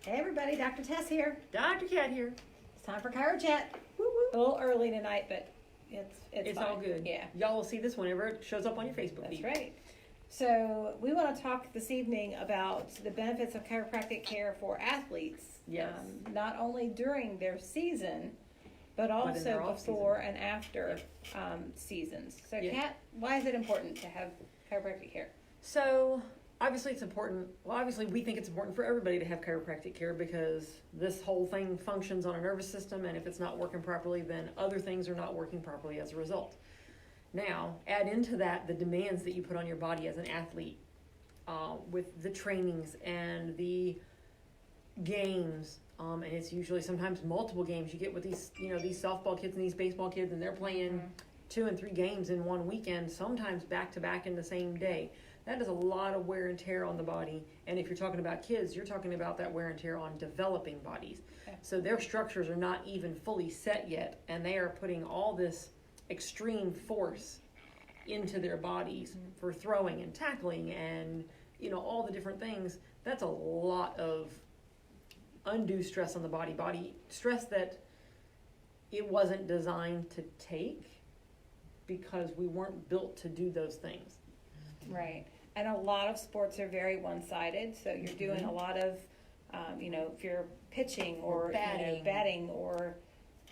Hey everybody, Dr. Tess here. Dr. Cat here. It's time for Chiro Chat. Woo woo. A little early tonight, but it's all fine. good. Yeah, Y'all will see this whenever it shows up on your Facebook that's feed. right. So we want to talk this evening about the benefits of chiropractic care for athletes. Yes. Not only during their season, but in also their off-season. before and after seasons. So Yeah. Kat, why is it important to have chiropractic care? So, obviously it's important. Well, obviously we think it's important for everybody to have chiropractic care because this whole thing functions on a nervous system, and if it's not working properly, then other things are not working properly as a result. Now, add into that the demands that you put on your body as an athlete with the trainings and the games, and it's usually sometimes multiple games. You get with these softball kids and these baseball kids, and they're playing 2 and 3 games in one weekend, sometimes back to back in the same day. That is a lot of wear and tear on the body. And if you're talking about kids, you're talking about that wear and tear on developing bodies. Okay. So their structures are not even fully set yet, and they are putting all this extreme force into their bodies for throwing and tackling and all the different things. That's a lot of undue stress on the body stress that it wasn't designed to take because we weren't built to do those things. Right. And a lot of sports are very one-sided. So you're doing a lot of, if you're pitching or batting, or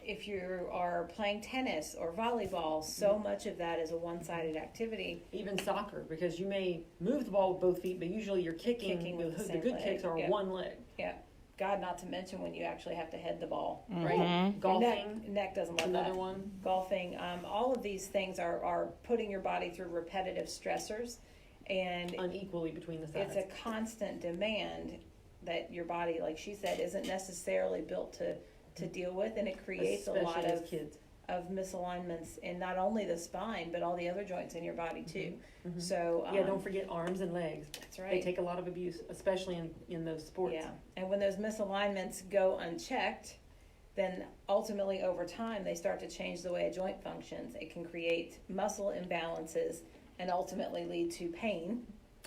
if you are playing tennis or volleyball, so much of that is a one-sided activity. Even soccer, because you may move the ball with both feet, but usually you're kicking with the the same good leg. kicks are Yep. one leg. Yeah. God, not to mention when you actually have to head the ball. Right? Golfing, Neck doesn't love another that. one. Golfing. All of these things are putting your body through repetitive stressors. And Unequally between the sides. it's a constant demand that your body, like she said, isn't necessarily built to deal with, and it creates Especially a lot as kids. of misalignments in not only the spine but all the other joints in your body too. Mhm. So Don't forget arms and legs. that's right. They take a lot of abuse, especially in those sports. Yeah, and when those misalignments go unchecked, then ultimately over time they start to change the way a joint functions. It can create muscle imbalances and ultimately lead to pain.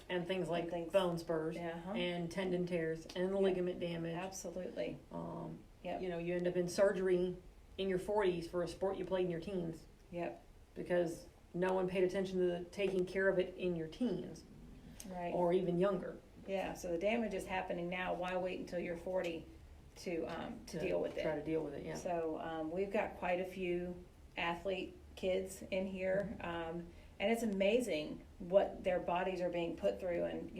And things like things- bone spurs Uh-huh. and tendon tears and ligament damage. Absolutely. Yep. You end up in surgery in your 40s for a sport you played in your teens Yep. because no one paid attention to taking care of it in your teens Right. or even younger. Yeah, so the damage is happening now. Why wait until you're 40 to deal with it? Try to deal with it, yeah. So we've got quite a few athlete kids in here, and it's amazing what their bodies are being put through, and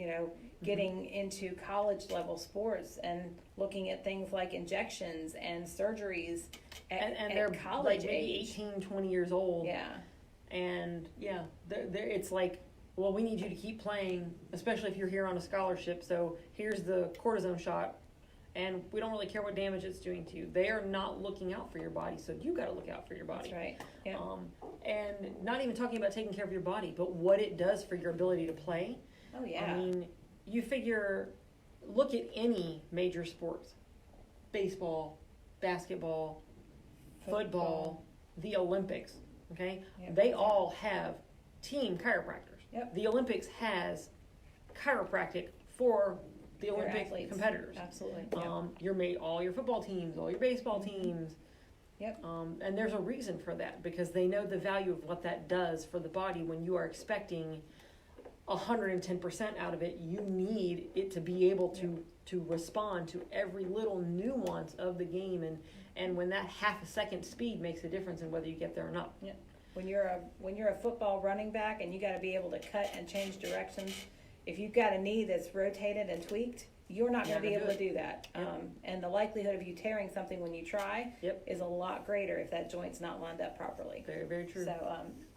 getting into college level sports and looking at things like injections and surgeries at, and at they're college like maybe age. 18, 20 years old. Yeah, And it's like, well, we need you to keep playing, especially if you're here on a scholarship. So here's the cortisone shot, and we don't really care what damage it's doing to you. They are not looking out for your body, so you got to look out for your body. that's right. Yeah. And not even talking about taking care of your body, but what it does for your ability to play. Oh yeah. I mean, you figure, look at any major sports: baseball, basketball, football, the Olympics. Okay, Yep. they all have team chiropractors. Yep. The Olympics has chiropractic for the Their Olympic athletes. competitors. Absolutely. All your football teams, all your baseball teams. Yep. And there's a reason for that, because they know the value of what that does for the body. When you are expecting 110% out of it, you need it to be able to respond to every little nuance of the game, and when that half a second speed makes a difference in whether you get there or not. Yeah. When you're a football running back and you got to be able to cut and change directions, if you've got a knee that's rotated and tweaked, you're not going to be able to do that. Yep. And the likelihood of you tearing something when you try Yep. is a lot greater if that joint's not lined up properly. Very, very true. So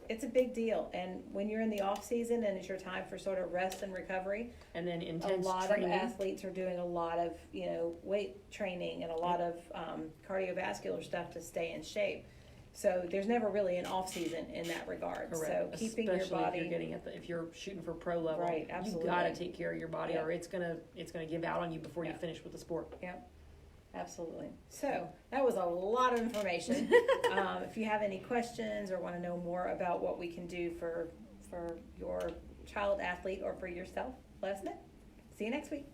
it's a big deal. And when you're in the off season and it's your time for sort of rest and recovery, And then a intense lot training. of athletes are doing a lot of weight training and a lot of cardiovascular stuff to stay in shape. So there's never really an off season in that regard. Correct. So keeping Especially your body if you're getting if you're shooting for pro level, Right, you absolutely. got to take care of your body, Yeah. or it's gonna give out on you before you Yeah. finish with the sport. Yep, absolutely. So that was a lot of information. If you have any questions or want to know more about what we can do for your child athlete or for yourself, let us know. See you next week.